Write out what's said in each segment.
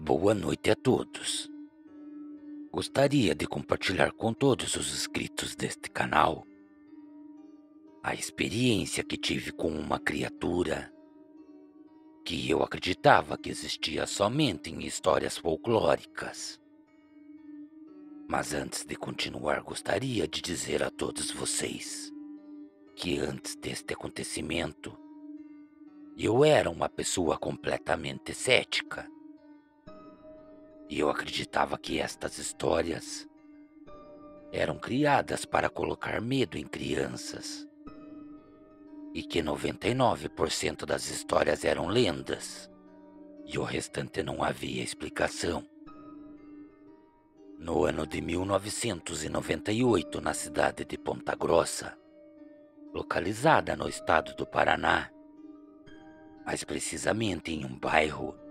Boa noite a todos. Gostaria de compartilhar com todos os inscritos deste canal a experiência que tive com uma criatura que eu acreditava que existia somente em histórias folclóricas. Mas antes de continuar, gostaria de dizer a todos vocês que antes deste acontecimento, eu era uma pessoa completamente cética. E eu acreditava que estas histórias eram criadas para colocar medo em crianças e que 99% das histórias eram lendas e o restante não havia explicação. No ano de 1998, na cidade de Ponta Grossa, localizada no estado do Paraná, mais precisamente em um bairro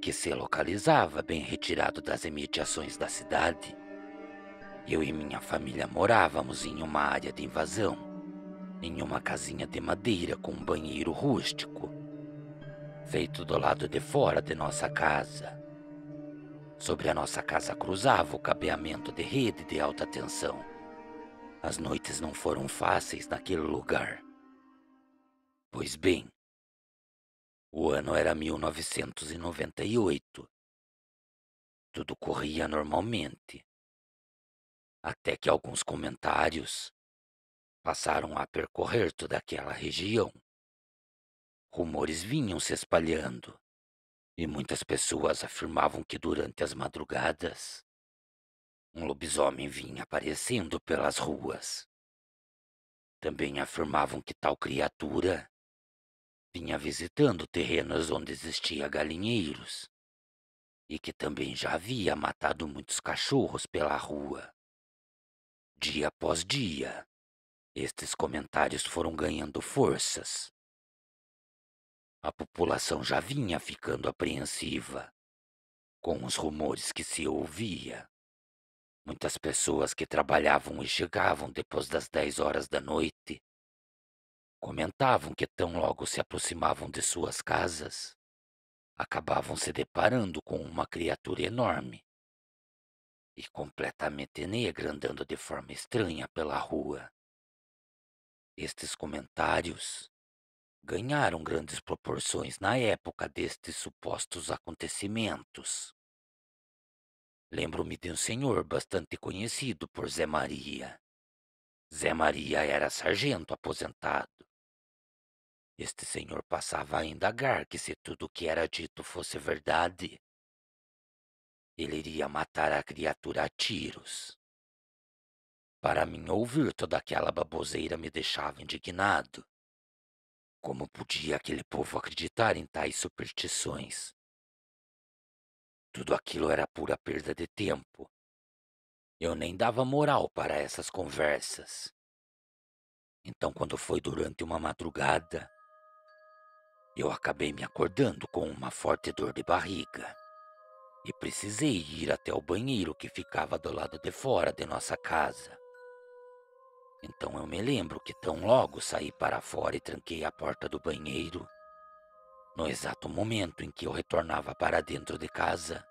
que se localizava bem retirado das imediações da cidade, eu e minha família morávamos em uma área de invasão, em uma casinha de madeira com um banheiro rústico, feito do lado de fora de nossa casa. Sobre a nossa casa cruzava o cabeamento de rede de alta tensão. As noites não foram fáceis naquele lugar. Pois bem, o ano era 1998. Tudo corria normalmente, até que alguns comentários passaram a percorrer toda aquela região. Rumores vinham se espalhando e muitas pessoas afirmavam que durante as madrugadas um lobisomem vinha aparecendo pelas ruas. Também afirmavam que tal criatura vinha visitando terrenos onde existia galinheiros e que também já havia matado muitos cachorros pela rua. Dia após dia, estes comentários foram ganhando forças. A população já vinha ficando apreensiva com os rumores que se ouvia. Muitas pessoas que trabalhavam e chegavam depois das 10 horas da noite comentavam que tão logo se aproximavam de suas casas, acabavam se deparando com uma criatura enorme e completamente negra andando de forma estranha pela rua. Estes comentários ganharam grandes proporções na época destes supostos acontecimentos. Lembro-me de um senhor bastante conhecido por Zé Maria. Zé Maria era sargento aposentado. Este senhor passava a indagar que se tudo o que era dito fosse verdade, ele iria matar a criatura a tiros. Para mim, ouvir toda aquela baboseira me deixava indignado. Como podia aquele povo acreditar em tais superstições? Tudo aquilo era pura perda de tempo. Eu nem dava moral para essas conversas. Então, quando foi durante uma madrugada, eu acabei me acordando com uma forte dor de barriga e precisei ir até o banheiro que ficava do lado de fora de nossa casa. Então eu me lembro que tão logo saí para fora e tranquei a porta do banheiro. No exato momento em que eu retornava para dentro de casa,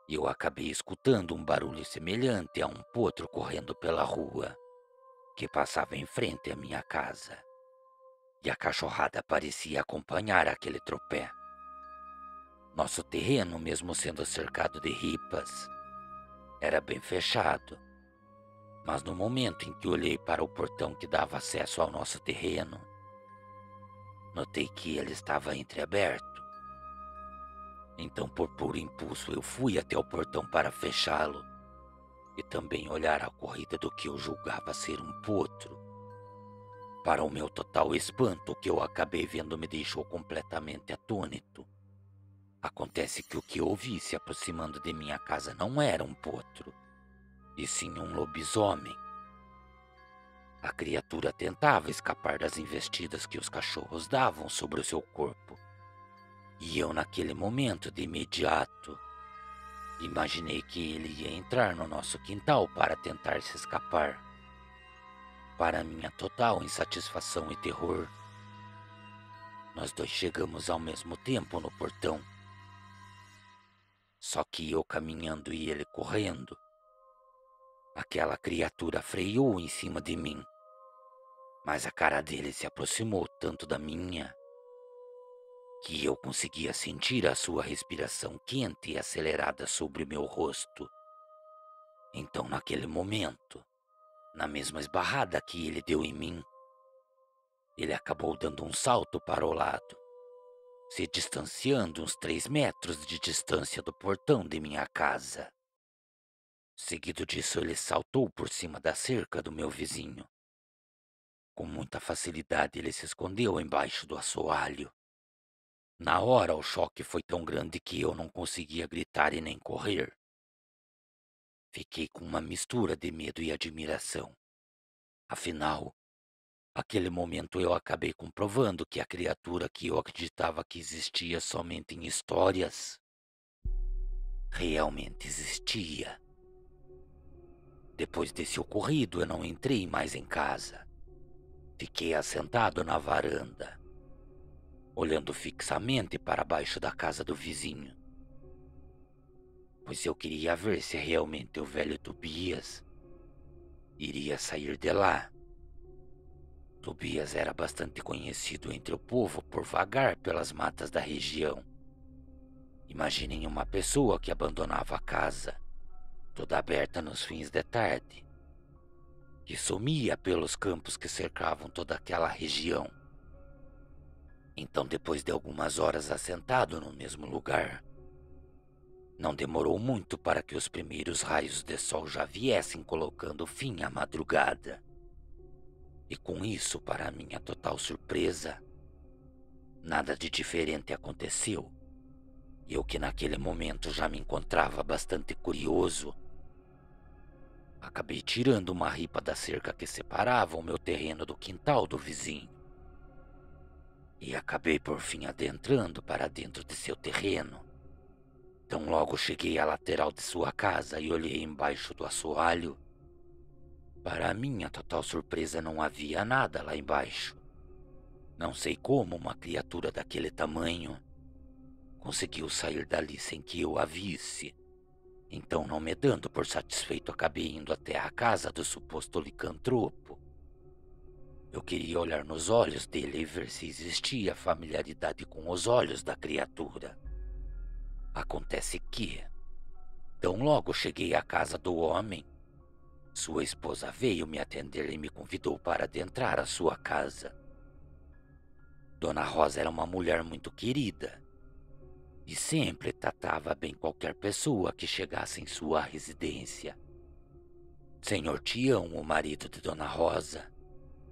eu acabei escutando um barulho semelhante a um potro correndo pela rua que passava em frente à minha casa. E a cachorrada parecia acompanhar aquele tropé. Nosso terreno, mesmo sendo cercado de ripas, era bem fechado. Mas no momento em que olhei para o portão que dava acesso ao nosso terreno, notei que ele estava entreaberto. Então, por puro impulso, eu fui até o portão para fechá-lo e também olhar a corrida do que eu julgava ser um potro. Para o meu total espanto, o que eu acabei vendo me deixou completamente atônito. Acontece que o que eu vi se aproximando de minha casa não era um potro, e sim um lobisomem. A criatura tentava escapar das investidas que os cachorros davam sobre o seu corpo. E eu, naquele momento, de imediato, imaginei que ele ia entrar no nosso quintal para tentar se escapar. Para minha total insatisfação e terror, nós dois chegamos ao mesmo tempo no portão. Só que eu caminhando e ele correndo, aquela criatura freou em cima de mim, mas a cara dele se aproximou tanto da minha que eu conseguia sentir a sua respiração quente e acelerada sobre meu rosto. Então, naquele momento, na mesma esbarrada que ele deu em mim, ele acabou dando um salto para o lado, se distanciando uns 3 metros de distância do portão de minha casa. Seguido disso, ele saltou por cima da cerca do meu vizinho. Com muita facilidade, ele se escondeu embaixo do assoalho. Na hora, o choque foi tão grande que eu não conseguia gritar e nem correr. Fiquei com uma mistura de medo e admiração. Afinal, naquele momento eu acabei comprovando que a criatura que eu acreditava que existia somente em histórias, realmente existia. Depois desse ocorrido, eu não entrei mais em casa. Fiquei assentado na varanda, olhando fixamente para baixo da casa do vizinho, pois eu queria ver se realmente o velho Tobias iria sair de lá. Tobias era bastante conhecido entre o povo por vagar pelas matas da região. Imaginem uma pessoa que abandonava a casa, toda aberta nos fins de tarde, que sumia pelos campos que cercavam toda aquela região. Então, depois de algumas horas assentado no mesmo lugar, não demorou muito para que os primeiros raios de sol já viessem colocando fim à madrugada. E com isso, para minha total surpresa, nada de diferente aconteceu. Eu, que naquele momento já me encontrava bastante curioso, acabei tirando uma ripa da cerca que separava o meu terreno do quintal do vizinho. E acabei por fim adentrando para dentro de seu terreno. Tão logo cheguei à lateral de sua casa e olhei embaixo do assoalho. Para minha total surpresa, não havia nada lá embaixo. Não sei como uma criatura daquele tamanho conseguiu sair dali sem que eu a visse. Então, não me dando por satisfeito, acabei indo até a casa do suposto licantropo. Eu queria olhar nos olhos dele e ver se existia familiaridade com os olhos da criatura. Acontece que, tão logo cheguei à casa do homem, sua esposa veio me atender e me convidou para adentrar a sua casa. Dona Rosa era uma mulher muito querida e sempre tratava bem qualquer pessoa que chegasse em sua residência. Senhor Tião, o marido de Dona Rosa,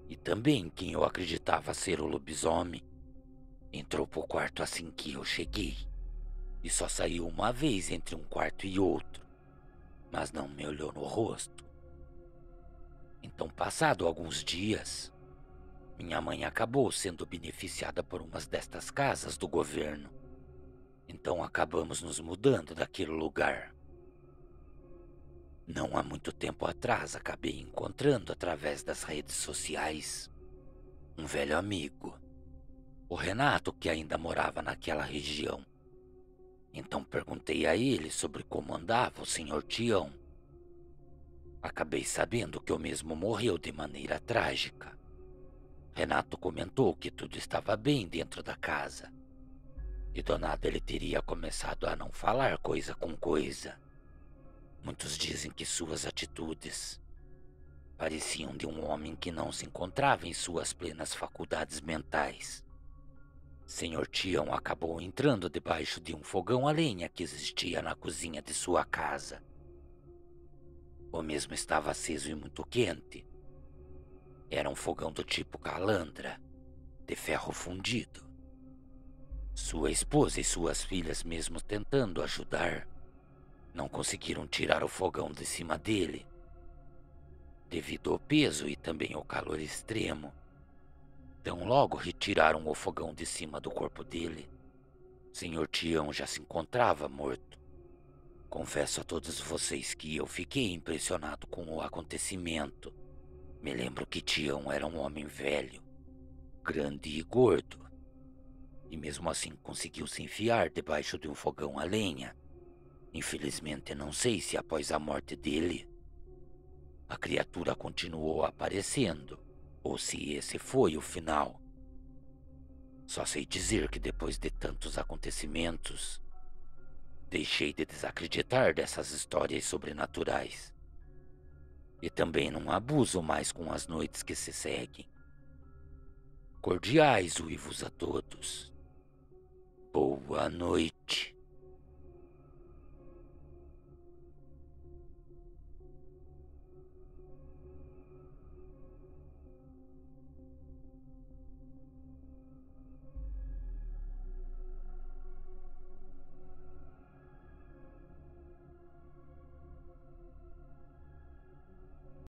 e também quem eu acreditava ser o lobisomem, entrou pro quarto assim que eu cheguei e só saiu uma vez entre um quarto e outro, mas não me olhou no rosto. Então, passado alguns dias, minha mãe acabou sendo beneficiada por umas destas casas do governo. Então acabamos nos mudando daquele lugar. Não há muito tempo atrás, acabei encontrando através das redes sociais um velho amigo, o Renato, que ainda morava naquela região. Então perguntei a ele sobre como andava o senhor Tião. Acabei sabendo que o mesmo morreu de maneira trágica. Renato comentou que tudo estava bem dentro da casa, e do nada ele teria começado a não falar coisa com coisa. Muitos dizem que suas atitudes pareciam de um homem que não se encontrava em suas plenas faculdades mentais. Senhor Tião acabou entrando debaixo de um fogão a lenha que existia na cozinha de sua casa. O mesmo estava aceso e muito quente. Era um fogão do tipo calandra, de ferro fundido. Sua esposa e suas filhas, mesmo tentando ajudar, não conseguiram tirar o fogão de cima dele, devido ao peso e também ao calor extremo. Tão logo retiraram o fogão de cima do corpo dele, Senhor Tião já se encontrava morto. Confesso a todos vocês que eu fiquei impressionado com o acontecimento. Me lembro que Tião era um homem velho, grande e gordo, e mesmo assim conseguiu se enfiar debaixo de um fogão a lenha. Infelizmente, não sei se após a morte dele, a criatura continuou aparecendo ou se esse foi o final. Só sei dizer que depois de tantos acontecimentos, deixei de desacreditar dessas histórias sobrenaturais. E também não abuso mais com as noites que se seguem. Cordiais uivos a todos. Boa noite.